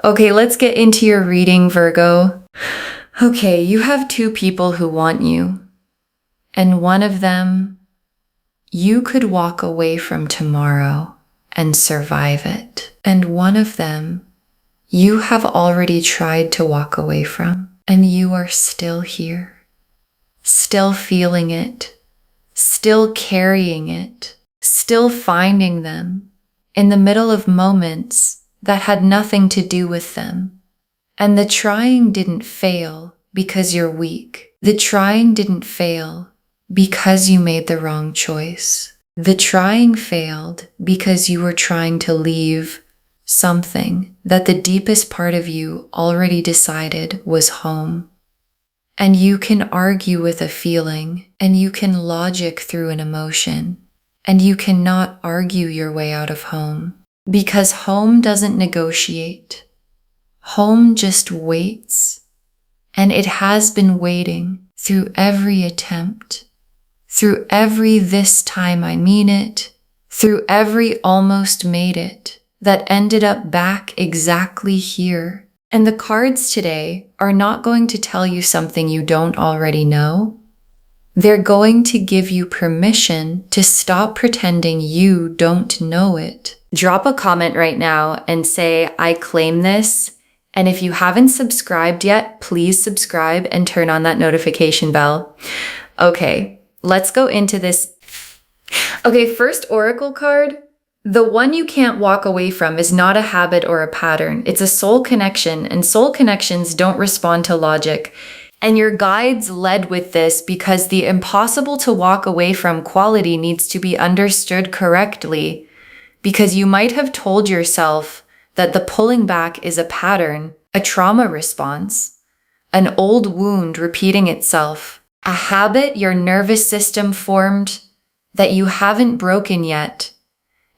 Okay, let's get into your reading, Virgo. Okay, you have two people who want you, and one of them you could walk away from tomorrow and survive it. And one of them you have already tried to walk away from, and you are still here, still feeling it, still carrying it, still finding them in the middle of moments that had nothing to do with them. And the trying didn't fail because you're weak. The trying didn't fail because you made the wrong choice. The trying failed because you were trying to leave something that the deepest part of you already decided was home. And you can argue with a feeling, and you can logic through an emotion, and you cannot argue your way out of home, because home doesn't negotiate. Home just waits, and it has been waiting through every attempt, through every this time I mean it, through every almost made it that ended up back exactly here. And the cards today are not going to tell you something you don't already know. They're going to give you permission to stop pretending you don't know it. Drop a comment right now and say, I claim this. And if you haven't subscribed yet, please subscribe and turn on that notification bell. Okay, let's go into this. Okay, first oracle card. The one you can't walk away from is not a habit or a pattern. It's a soul connection, and soul connections don't respond to logic. And your guides led with this because the impossible to walk away from quality needs to be understood correctly, because you might have told yourself that the pulling back is a pattern, a trauma response, an old wound repeating itself, a habit your nervous system formed that you haven't broken yet.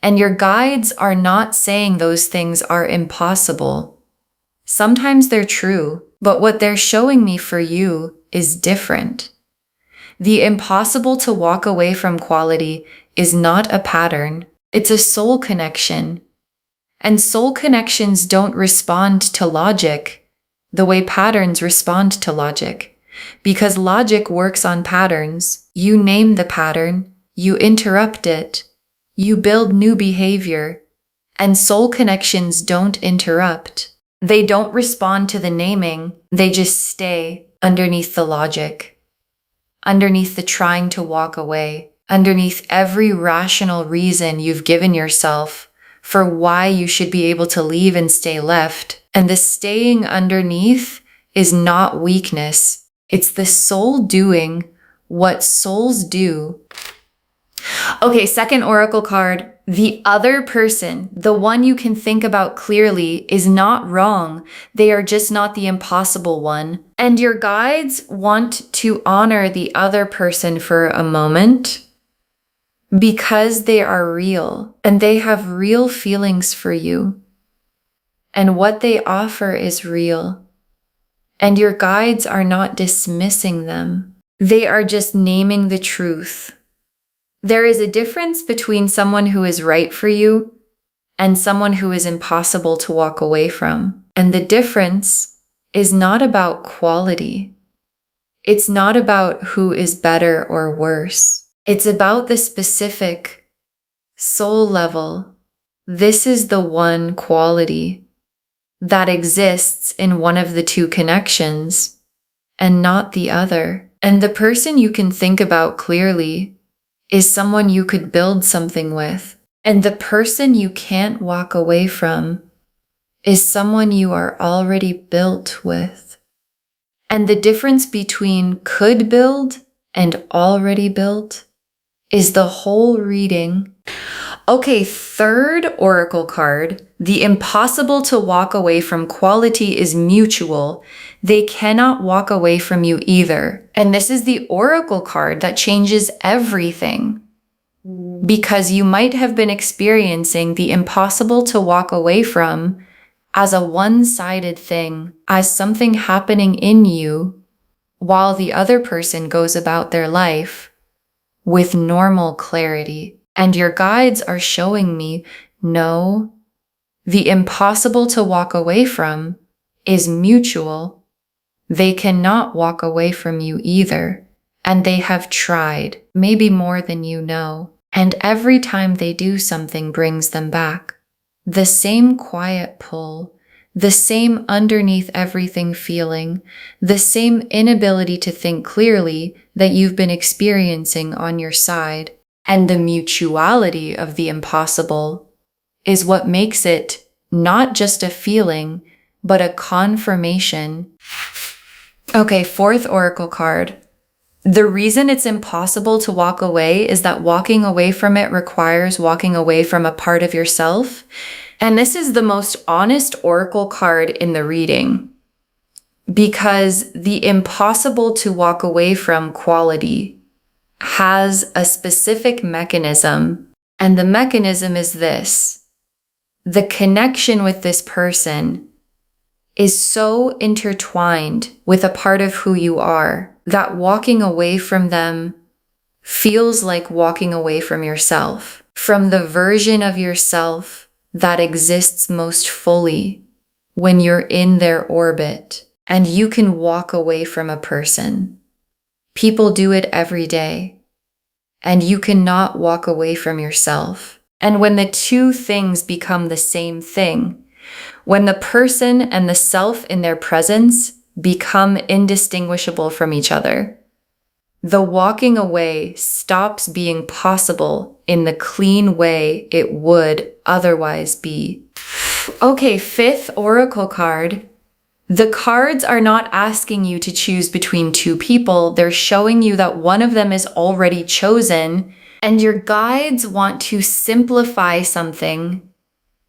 And your guides are not saying those things are impossible. Sometimes they're true, but what they're showing me for you is different. The impossible to walk away from quality is not a pattern. It's a soul connection. And soul connections don't respond to logic the way patterns respond to logic. Because logic works on patterns. You name the pattern, you interrupt it, you build new behavior, and soul connections don't interrupt. They don't respond to the naming, they just stay underneath the logic, underneath the trying to walk away, underneath every rational reason you've given yourself for why you should be able to leave and stay left. And the staying underneath is not weakness. It's the soul doing what souls do. Okay, second oracle card. The other person, the one you can think about clearly, is not wrong. They are just not the impossible one. And your guides want to honor the other person for a moment because they are real and they have real feelings for you. And what they offer is real. And your guides are not dismissing them. They are just naming the truth. There is a difference between someone who is right for you and someone who is impossible to walk away from. And the difference is not about quality. It's not about who is better or worse. It's about the specific soul level. This is the one quality that exists in one of the two connections and not the other. And the person you can think about clearly is someone you could build something with. And the person you can't walk away from is someone you are already built with. And the difference between could build and already built is the whole reading. Okay, third oracle card. The impossible to walk away from quality is mutual. They cannot walk away from you either. And this is the oracle card that changes everything. Because you might have been experiencing the impossible to walk away from as a one-sided thing, as something happening in you while the other person goes about their life with normal clarity. And your guides are showing me, no, the impossible to walk away from is mutual. They cannot walk away from you either, and they have tried, maybe more than you know, and every time they do, something brings them back. The same quiet pull, the same underneath everything feeling, the same inability to think clearly that you've been experiencing on your side. And the mutuality of the impossible is what makes it not just a feeling, but a confirmation. Okay, fourth oracle card. The reason it's impossible to walk away is that walking away from it requires walking away from a part of yourself. And this is the most honest oracle card in the reading, because the impossible to walk away from quality has a specific mechanism, and the mechanism is this. The connection with this person is so intertwined with a part of who you are that walking away from them feels like walking away from yourself, from the version of yourself that exists most fully when you're in their orbit, and you can walk away from a person. People do it every day, and you cannot walk away from yourself. And when the two things become the same thing, when the person and the self in their presence become indistinguishable from each other, the walking away stops being possible in the clean way it would otherwise be. Okay, fifth oracle card. The cards are not asking you to choose between two people. They're showing you that one of them is already chosen, and your guides want to simplify something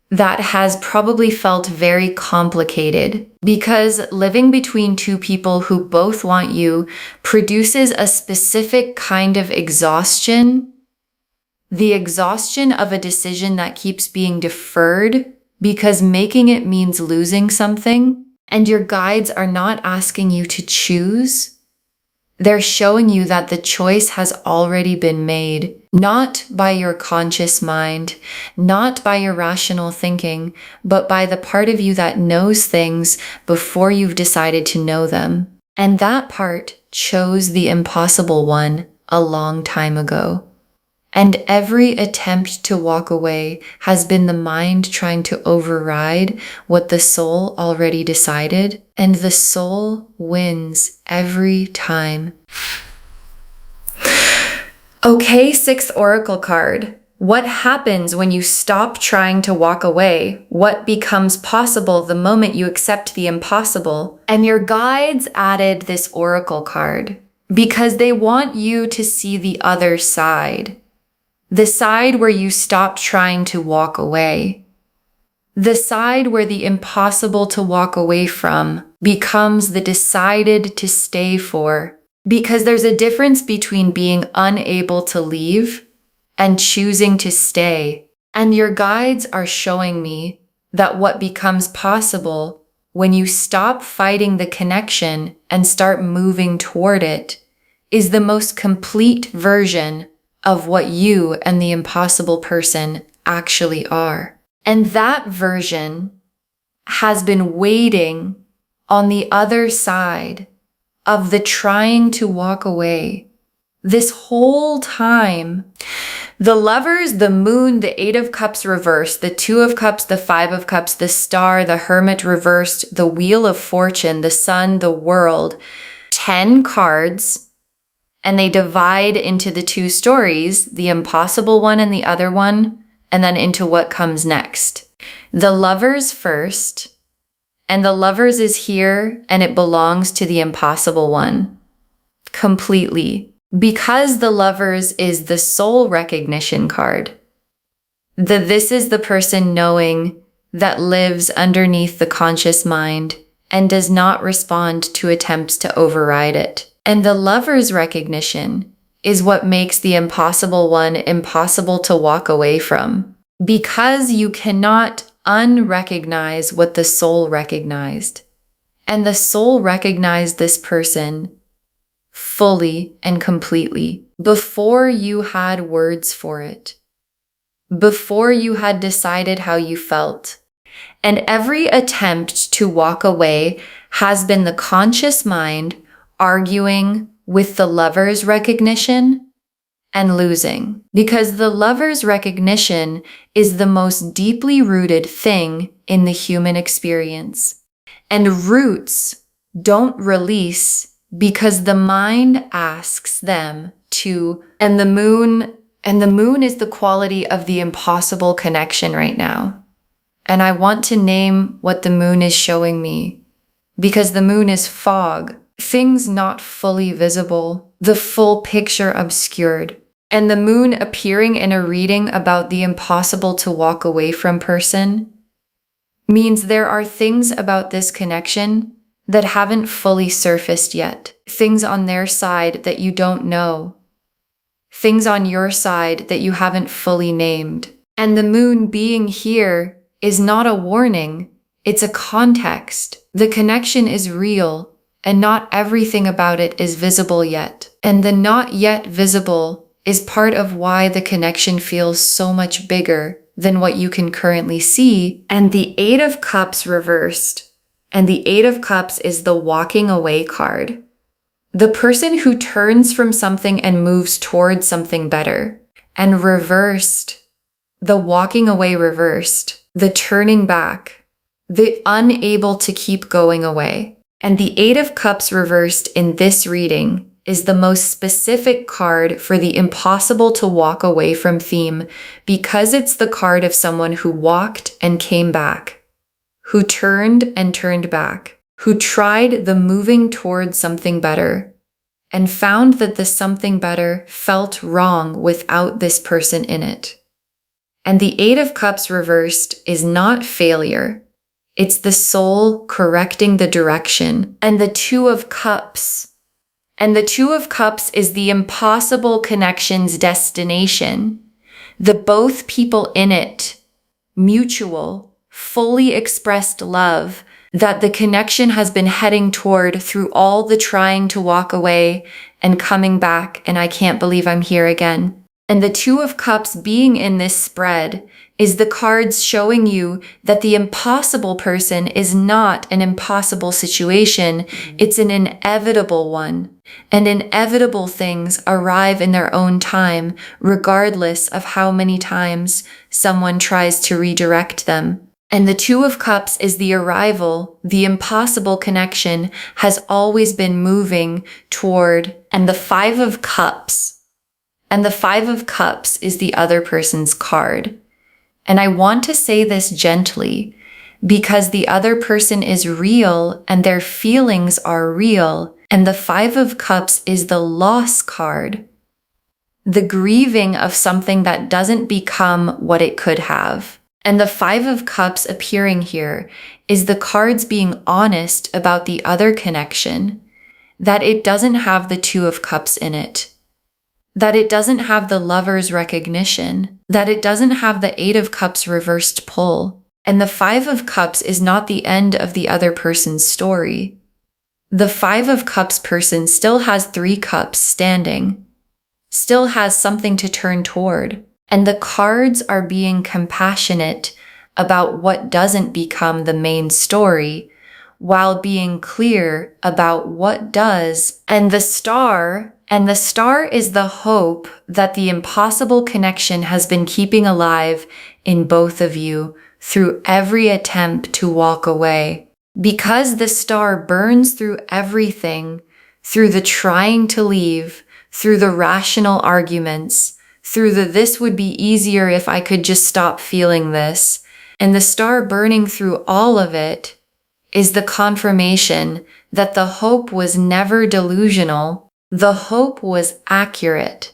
that has probably felt very complicated, because living between two people who both want you produces a specific kind of exhaustion, the exhaustion of a decision that keeps being deferred because making it means losing something. And your guides are not asking you to choose. They're showing you that the choice has already been made, not by your conscious mind, not by your rational thinking, but by the part of you that knows things before you've decided to know them. And that part chose the impossible one a long time ago. And every attempt to walk away has been the mind trying to override what the soul already decided, and the soul wins every time. Okay, sixth oracle card. What happens when you stop trying to walk away? What becomes possible the moment you accept the impossible? And your guides added this oracle card because they want you to see the other side. The side where you stopped trying to walk away. The side where the impossible to walk away from becomes the decided to stay for. Because there's a difference between being unable to leave and choosing to stay. And your guides are showing me that what becomes possible when you stop fighting the connection and start moving toward it is the most complete version of what you and the impossible person actually are. And that version has been waiting on the other side of the trying to walk away this whole time. The Lovers, the Moon, the Eight of Cups reversed, the Two of Cups, the Five of Cups, the Star, the Hermit reversed, the Wheel of Fortune, the Sun, the World. 10 cards. And they divide into the two stories, the impossible one and the other one, and then into what comes next. The Lovers first, and the Lovers is here, and it belongs to the impossible one. Completely. Because the Lovers is the soul recognition card. This is the person knowing that lives underneath the conscious mind and does not respond to attempts to override it. And the Lover's recognition is what makes the impossible one impossible to walk away from. Because you cannot unrecognize what the soul recognized. And the soul recognized this person fully and completely before you had words for it. Before you had decided how you felt. And every attempt to walk away has been the conscious mind arguing with the lover's recognition and losing. Because the lover's recognition is the most deeply rooted thing in the human experience. And roots don't release because the mind asks them to. And the moon is the quality of the impossible connection right now. And I want to name what the moon is showing me, because the moon is fog, things not fully visible, the full picture obscured. And the moon appearing in a reading about the impossible to walk away from person means there are things about this connection that haven't fully surfaced yet. Things on their side that you don't know. Things on your side that you haven't fully named. And the moon being here is not a warning, it's a context. The connection is real, and not everything about it is visible yet. And the not yet visible is part of why the connection feels so much bigger than what you can currently see. And the Eight of Cups reversed. And the Eight of Cups is the walking away card. The person who turns from something and moves towards something better. And reversed, the walking away reversed, the turning back, the unable to keep going away. And the Eight of Cups reversed in this reading is the most specific card for the impossible to walk away from theme, because it's the card of someone who walked and came back, who turned and turned back, who tried the moving towards something better and found that the something better felt wrong without this person in it. And the Eight of Cups reversed is not failure. It's the soul correcting the direction. And the Two of Cups. And the Two of Cups is the impossible connection's destination. The both people in it, mutual, fully expressed love that the connection has been heading toward through all the trying to walk away and coming back, and I can't believe I'm here again. And the Two of Cups being in this spread is the cards showing you that the impossible person is not an impossible situation. It's an inevitable one. And inevitable things arrive in their own time, regardless of how many times someone tries to redirect them. And the Two of Cups is the arrival. The impossible connection has always been moving toward. And the Five of Cups. And the Five of Cups is the other person's card. And I want to say this gently because the other person is real and their feelings are real. And the Five of Cups is the loss card. The grieving of something that doesn't become what it could have. And the Five of Cups appearing here is the cards being honest about the other connection, that it doesn't have the Two of Cups in it. That it doesn't have the lover's recognition, that it doesn't have the Eight of Cups reversed pull. And the Five of Cups is not the end of the other person's story. The Five of Cups person still has 3 cups standing, still has something to turn toward. And the cards are being compassionate about what doesn't become the main story, while being clear about what does. And the star is the hope that the impossible connection has been keeping alive in both of you through every attempt to walk away. Because the star burns through everything, through the trying to leave, through the rational arguments, through the this would be easier if I could just stop feeling this, and the star burning through all of it is the confirmation that the hope was never delusional. The hope was accurate,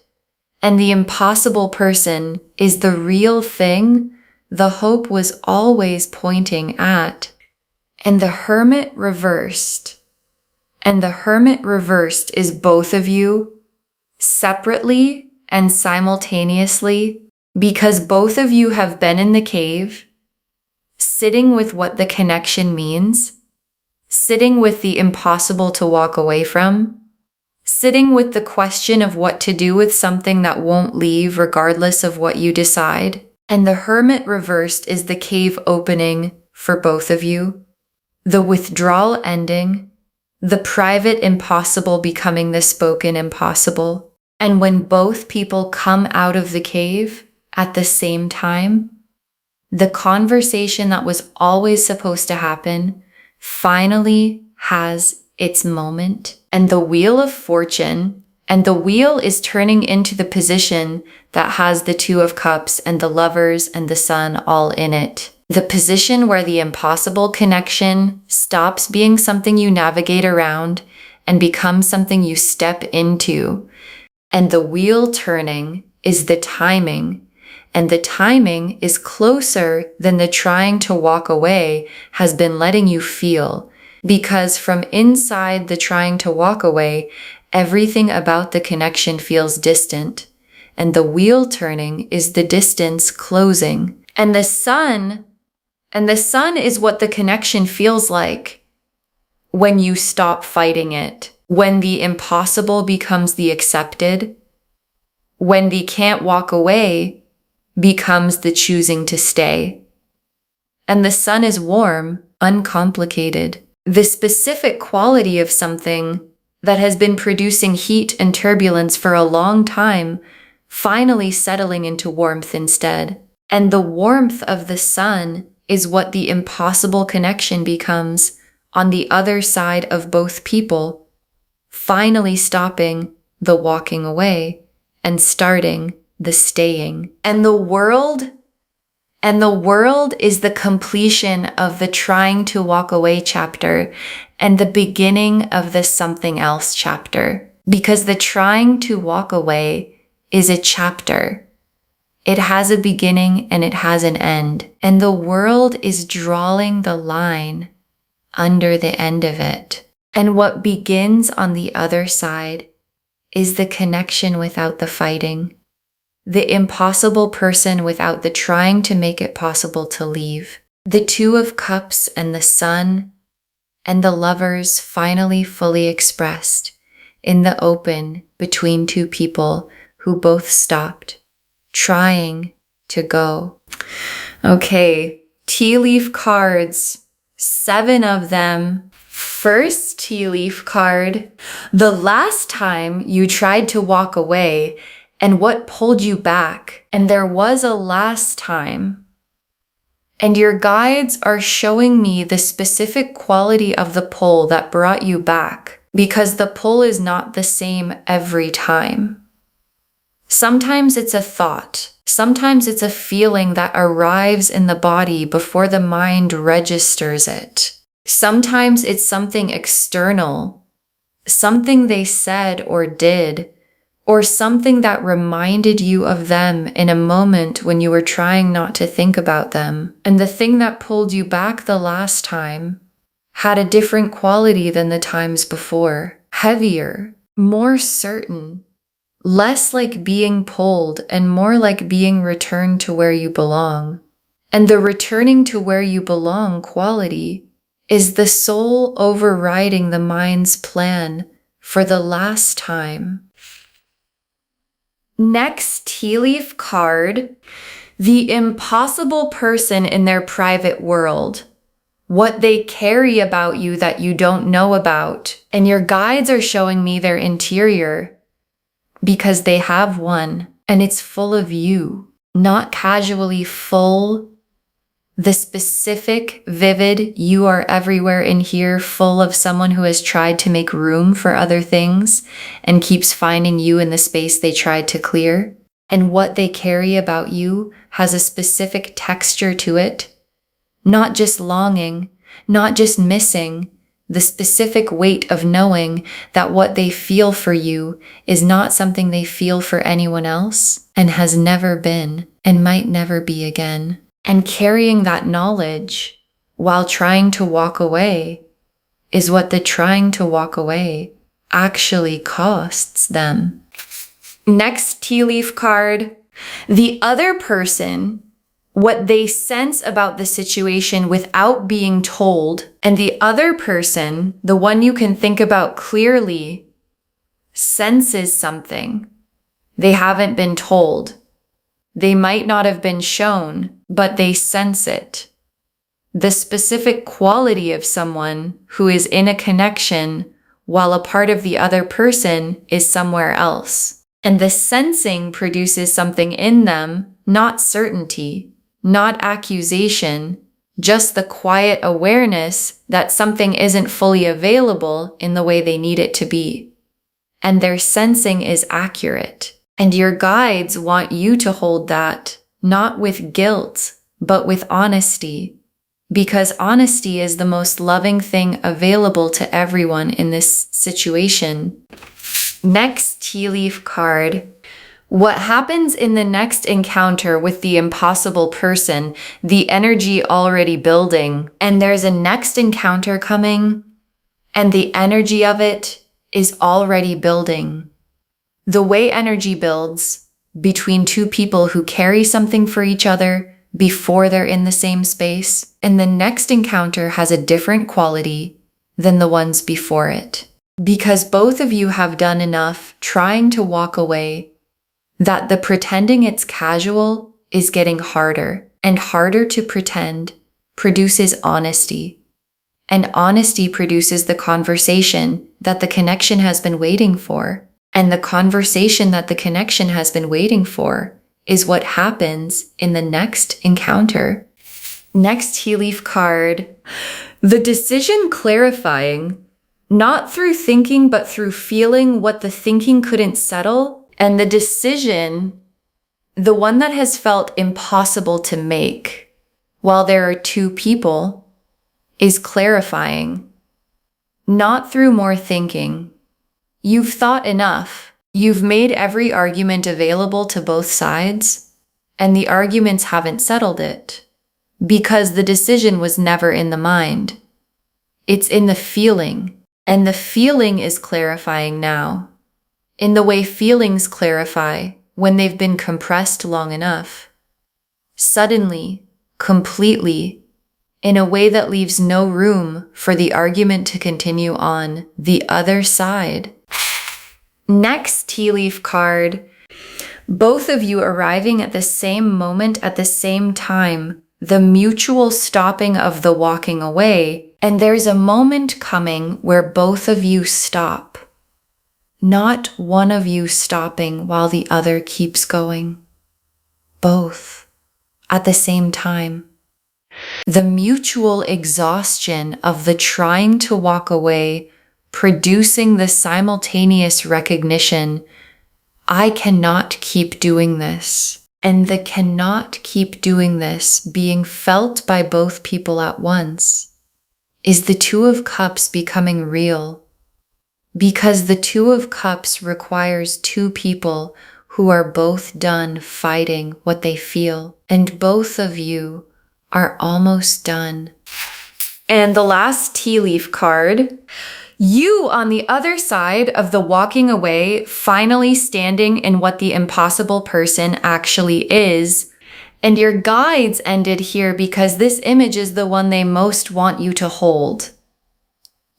and the impossible person is the real thing the hope was always pointing at. And the Hermit reversed. And the Hermit reversed is both of you separately and simultaneously, because both of you have been in the cave, sitting with what the connection means, sitting with the impossible to walk away from, sitting with the question of what to do with something that won't leave regardless of what you decide. And the Hermit reversed is the cave opening, for both of you. The withdrawal ending, the private impossible becoming the spoken impossible. And when both people come out of the cave at the same time, the conversation that was always supposed to happen finally has its moment. And the wheel of fortune, and the wheel is turning into the position that has the Two of Cups and the Lovers and the Sun all in it. The position where the impossible connection stops being something you navigate around and becomes something you step into. And the wheel turning is the timing. And the timing is closer than the trying to walk away has been letting you feel. Because from inside the trying to walk away, everything about the connection feels distant. And the wheel turning is the distance closing. And the sun is what the connection feels like when you stop fighting it. When the impossible becomes the accepted. When the can't walk away becomes the choosing to stay. And the sun is warm, uncomplicated. The specific quality of something that has been producing heat and turbulence for a long time, finally settling into warmth instead. And the warmth of the sun is what the impossible connection becomes on the other side of both people, finally stopping the walking away and starting the staying. And the world is the completion of the trying to walk away chapter and the beginning of the something else chapter. Because the trying to walk away is a chapter. It has a beginning and it has an end. And the world is drawing the line under the end of it. And what begins on the other side is the connection without the fighting. The impossible person without the trying to make it possible to leave. The Two of Cups and the Sun and the Lovers finally fully expressed in the open between two people who both stopped trying to go. Okay, tea leaf cards, 7 of them. First tea leaf card, the last time you tried to walk away and what pulled you back. And there was a last time. And your guides are showing me the specific quality of the pull that brought you back, because the pull is not the same every time. Sometimes it's a thought. Sometimes it's a feeling that arrives in the body before the mind registers it. Sometimes it's something external, something they said or did, or something that reminded you of them in a moment when you were trying not to think about them. And the thing that pulled you back the last time had a different quality than the times before. Heavier, more certain, less like being pulled and more like being returned to where you belong. And the returning to where you belong quality is the soul overriding the mind's plan for the last time. Next tea leaf card, the impossible person in their private world. What they carry about you that you don't know about. And your guides are showing me their interior because they have one and it's full of you. Not casually full, the specific, vivid, you are everywhere in here, full of someone who has tried to make room for other things and keeps finding you in the space they tried to clear. And what they carry about you has a specific texture to it. Not just longing, not just missing, the specific weight of knowing that what they feel for you is not something they feel for anyone else and has never been and might never be again. And carrying that knowledge while trying to walk away is what the trying to walk away actually costs them. Next tea leaf card, the other person, what they sense about the situation without being told, and the other person, the one you can think about clearly, senses something. They haven't been told. They might not have been shown, but they sense it. the specific quality of someone who is in a connection while a part of the other person is somewhere else. And the sensing produces something in them, not certainty, not accusation, just the quiet awareness that something isn't fully available in the way they need it to be. And their sensing is accurate. And your guides want you to hold that, not with guilt, but with honesty. Because honesty is the most loving thing available to everyone in this situation. Next tea leaf card. What happens in the next encounter with the impossible person, the energy already building, and there's a next encounter coming, and the energy of it is already building. The way energy builds between two people who carry something for each other before they're in the same space, and the next encounter has a different quality than the ones before it. Because both of you have done enough trying to walk away that the pretending it's casual is getting harder, and harder to pretend produces honesty. And honesty produces the conversation that the connection has been waiting for. And the conversation that the connection has been waiting for is what happens in the next encounter. Next tea leaf card. The decision clarifying, not through thinking, but through feeling what the thinking couldn't settle. And the decision, the one that has felt impossible to make while there are two people, is clarifying, not through more thinking. You've thought enough. You've made every argument available to both sides, and the arguments haven't settled it, because the decision was never in the mind. It's in the feeling, and the feeling is clarifying now. In the way feelings clarify when they've been compressed long enough. Suddenly, completely, in a way that leaves no room for the argument to continue on the other side. Next tea leaf card. Both of you arriving at the same moment at the same time, the mutual stopping of the walking away, and there's a moment coming where both of you stop. Not one of you stopping while the other keeps going. Both at the same time. The mutual exhaustion of the trying to walk away, producing the simultaneous recognition, I cannot keep doing this. And the cannot keep doing this being felt by both people at once is the Two of Cups becoming real. Because the Two of Cups requires two people who are both done fighting what they feel, and both of you are almost done. And the last tea leaf card, you on the other side of the walking away, finally standing in what the impossible person actually is. And your guides ended here because this image is the one they most want you to hold.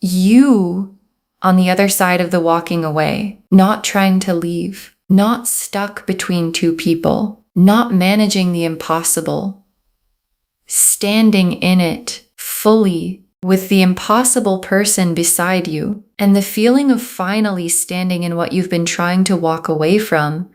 You on the other side of the walking away, not trying to leave, not stuck between two people, not managing the impossible, standing in it fully with the impossible person beside you, and the feeling of finally standing in what you've been trying to walk away from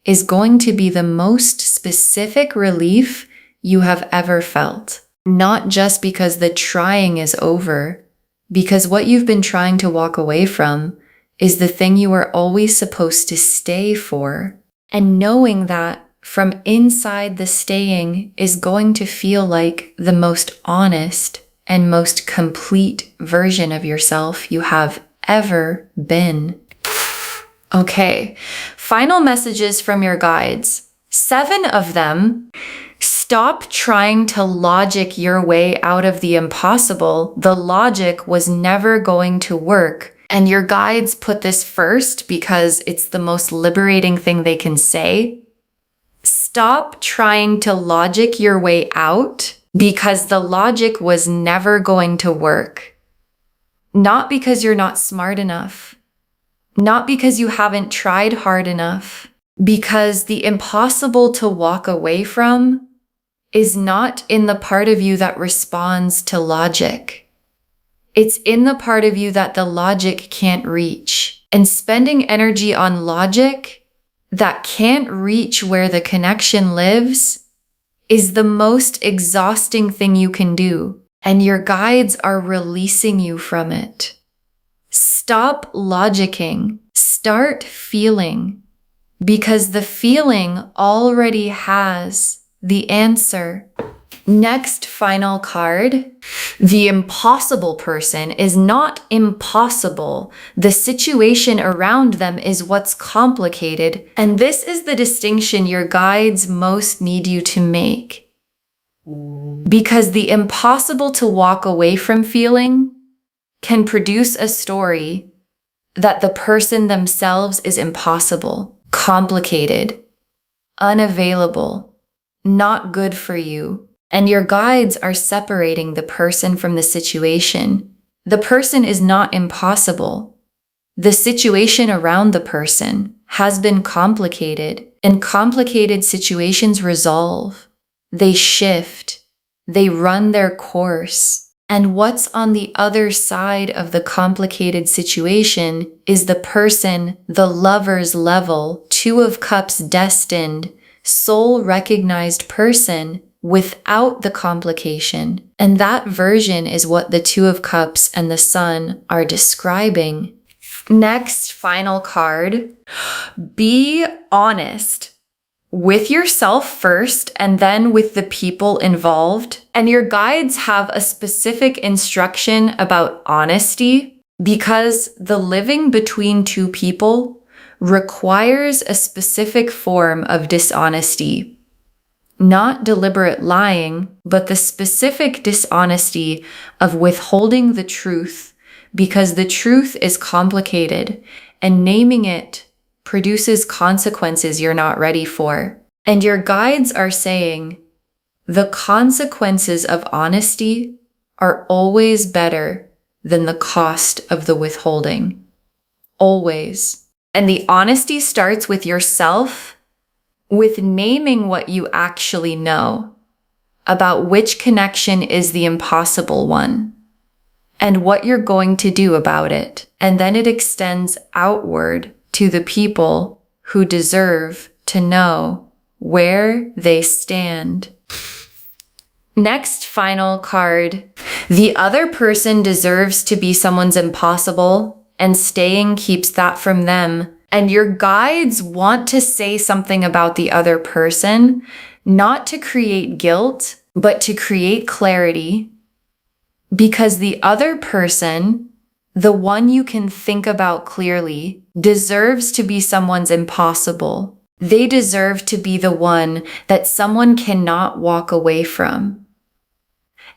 is going to be the most specific relief you have ever felt. Not just because the trying is over, because what you've been trying to walk away from is the thing you are always supposed to stay for. And knowing that from inside the staying is going to feel like the most honest and most complete version of yourself you have ever been. Okay, final messages from your guides. 7 of them. Stop trying to logic your way out of the impossible. The logic was never going to work. And your guides put this first because it's the most liberating thing they can say. Stop trying to logic your way out because the logic was never going to work. Not because you're not smart enough. Not because you haven't tried hard enough. Because the impossible to walk away from is not in the part of you that responds to logic. It's in the part of you that the logic can't reach. And spending energy on logic that can't reach where the connection lives is the most exhausting thing you can do. And your guides are releasing you from it. Stop logicking. Start feeling. Because the feeling already has the answer. Next final card. The impossible person is not impossible. The situation around them is what's complicated. And this is the distinction your guides most need you to make. Because the impossible to walk away from feeling can produce a story that the person themselves is impossible, complicated, unavailable, not good for you. And your guides are separating the person from the situation. The person is not impossible. The situation around the person has been complicated, and complicated situations resolve. They shift. They run their course. And what's on the other side of the complicated situation is the person, the lover's level, Two of Cups destined, soul-recognized person without the complication. And that version is what the Two of Cups and the Sun are describing. Next, final card. Be honest with yourself first and then with the people involved. And your guides have a specific instruction about honesty because the living between two people requires a specific form of dishonesty. Not deliberate lying, but the specific dishonesty of withholding the truth because the truth is complicated and naming it produces consequences you're not ready for. And your guides are saying the consequences of honesty are always better than the cost of the withholding. Always. And the honesty starts with yourself, with naming what you actually know about which connection is the impossible one and what you're going to do about it. And then it extends outward to the people who deserve to know where they stand. Next final card. The other person deserves to be someone's impossible, and staying keeps that from them. And your guides want to say something about the other person, not to create guilt, but to create clarity. Because the other person, the one you can think about clearly, deserves to be someone's impossible. They deserve to be the one that someone cannot walk away from.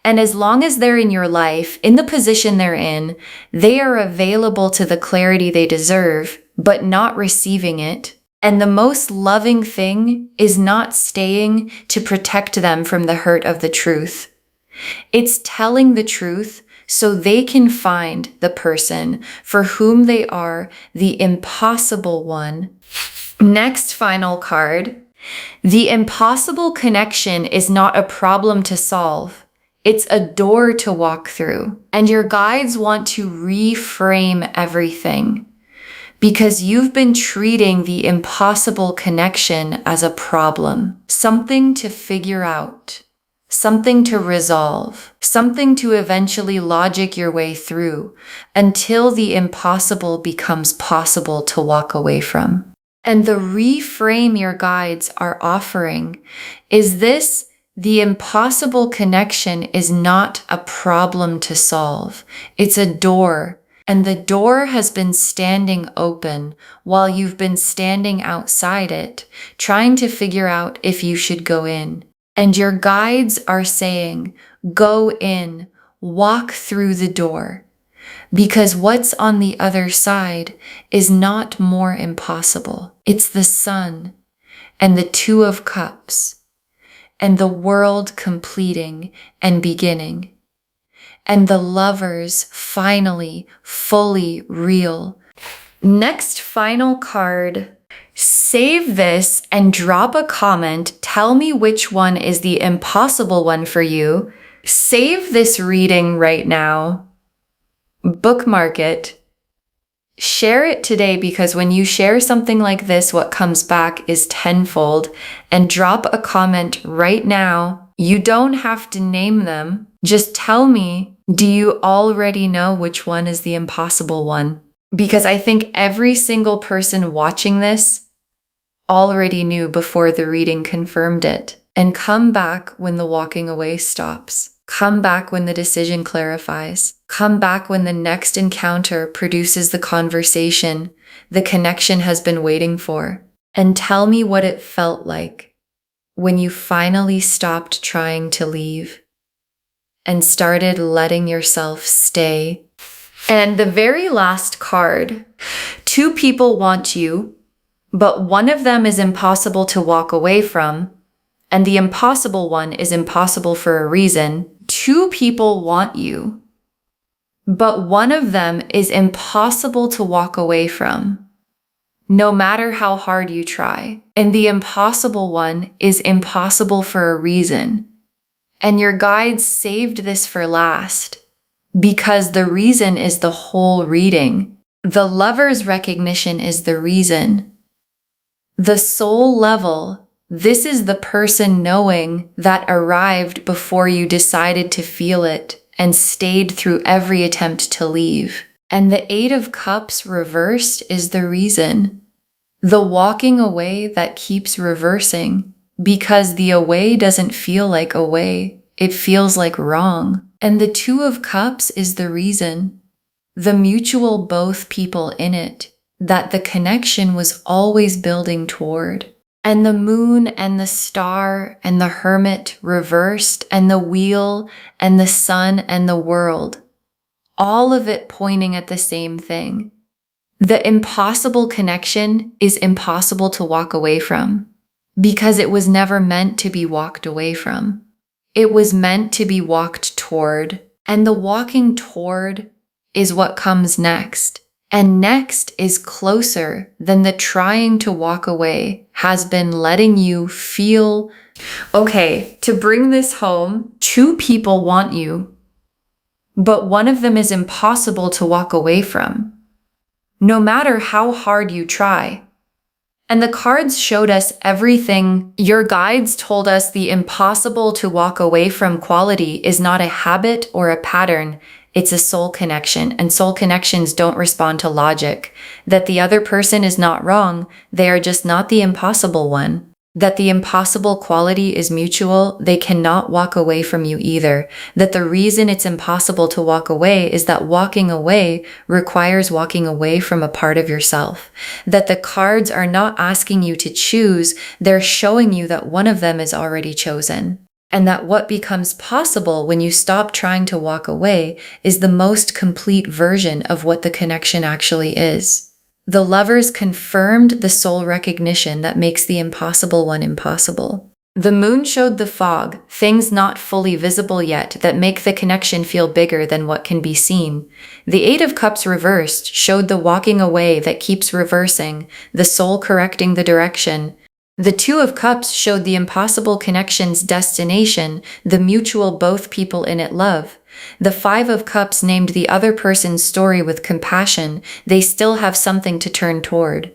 And as long as they're in your life, in the position they're in, they are available to the clarity they deserve, but not receiving it. And the most loving thing is not staying to protect them from the hurt of the truth. It's telling the truth so they can find the person for whom they are the impossible one. Next final card. The impossible connection is not a problem to solve. It's a door to walk through. And your guides want to reframe everything because you've been treating the impossible connection as a problem, something to figure out, something to resolve, something to eventually logic your way through until the impossible becomes possible to walk away from. And the reframe your guides are offering is this: the impossible connection is not a problem to solve. It's a door, and the door has been standing open while you've been standing outside it, trying to figure out if you should go in. And your guides are saying, go in, walk through the door, because what's on the other side is not more impossible. It's the Sun and the Two of Cups and the world completing and beginning, and the lovers finally fully real. Next final card. Save this and drop a comment. Tell me which one is the impossible one for you. Save this reading right now. Bookmark it. Share it today, because when you share something like this, what comes back is tenfold. And drop a comment right now. You don't have to name them. Just tell me, do you already know which one is the impossible one? Because I think every single person watching this already knew before the reading confirmed it. And come back when the walking away stops. Come back when the decision clarifies. Come back when the next encounter produces the conversation the connection has been waiting for. And tell me what it felt like when you finally stopped trying to leave and started letting yourself stay. And the very last card, two people want you, but one of them is impossible to walk away from, and the impossible one is impossible for a reason. Two people want you, but one of them is impossible to walk away from, no matter how hard you try. And the impossible one is impossible for a reason. And your guides saved this for last, because the reason is the whole reading. The lover's recognition is the reason. The soul level, this is the person knowing that arrived before you decided to feel it and stayed through every attempt to leave. And the Eight of Cups reversed is the reason. The walking away that keeps reversing, because the away doesn't feel like away, it feels like wrong. And the Two of Cups is the reason. The mutual both people in it, that the connection was always building toward. And the moon and the star and the hermit reversed, and the wheel and the sun and the world, all of it pointing at the same thing. The impossible connection is impossible to walk away from, because it was never meant to be walked away from. It was meant to be walked toward, and the walking toward is what comes next. And next is closer than the trying to walk away has been letting you feel. Okay, to bring this home, two people want you, but one of them is impossible to walk away from, no matter how hard you try. And the cards showed us everything. Your guides told us the impossible to walk away from quality is not a habit or a pattern. It's a soul connection, and soul connections don't respond to logic. That the other person is not wrong, they are just not the impossible one. That the impossible quality is mutual, they cannot walk away from you either. That the reason it's impossible to walk away is that walking away requires walking away from a part of yourself. That the cards are not asking you to choose, they're showing you that one of them is already chosen. And that what becomes possible when you stop trying to walk away is the most complete version of what the connection actually is. The lovers confirmed the soul recognition that makes the impossible one impossible. The moon showed the fog, things not fully visible yet that make the connection feel bigger than what can be seen. The Eight of Cups reversed showed the walking away that keeps reversing, the soul correcting the direction. The Two of Cups showed the impossible connection's destination, the mutual both people in it love. The Five of Cups named the other person's story with compassion. They still have something to turn toward.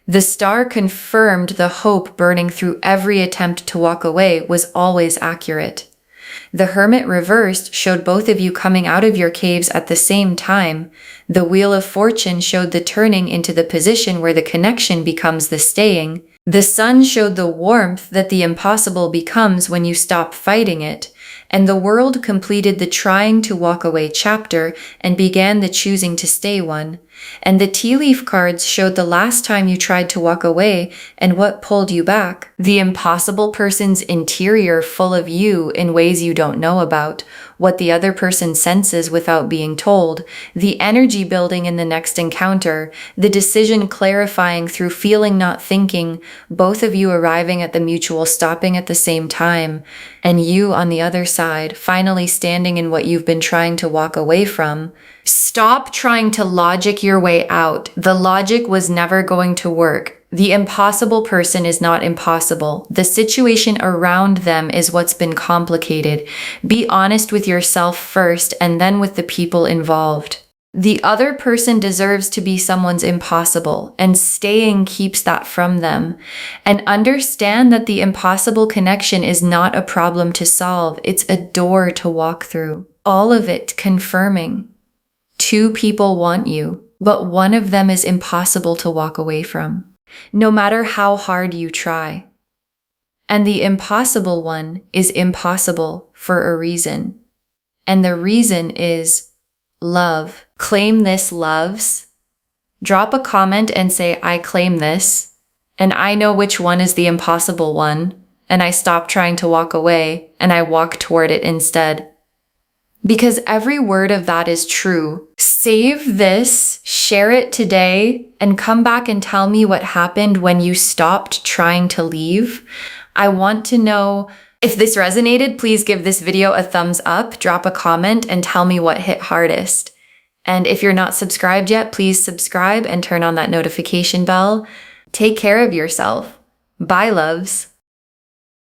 The Star confirmed the hope burning through every attempt to walk away was always accurate. The Hermit reversed showed both of you coming out of your caves at the same time. The Wheel of Fortune showed the turning into the position where the connection becomes the staying. The Sun showed the warmth that the impossible becomes when you stop fighting it. And the World completed the trying to walk away chapter and began the choosing to stay one. And the tea leaf cards showed the last time you tried to walk away and what pulled you back. The impossible person's interior full of you in ways you don't know about, what the other person senses without being told, the energy building in the next encounter, the decision clarifying through feeling not thinking, both of you arriving at the mutual stopping at the same time, and you on the other side finally standing in what you've been trying to walk away from. Stop trying to logic your way out. The logic was never going to work. The impossible person is not impossible. The situation around them is what's been complicated. Be honest with yourself first and then with the people involved. The other person deserves to be someone's impossible, and staying keeps that from them. And understand that the impossible connection is not a problem to solve. It's a door to walk through. All of it confirming. Two people want you, but one of them is impossible to walk away from, no matter how hard you try. And the impossible one is impossible for a reason. And the reason is love. Claim this, loves. Drop a comment and say, I claim this, and I know which one is the impossible one, and I stop trying to walk away, and I walk toward it instead. Because every word of that is true. Save this, share it today, and come back and tell me what happened when you stopped trying to leave. I want to know. If this resonated, please give this video a thumbs up, drop a comment, and tell me what hit hardest. And if you're not subscribed yet, please subscribe and turn on that notification bell. Take care of yourself. Bye, loves.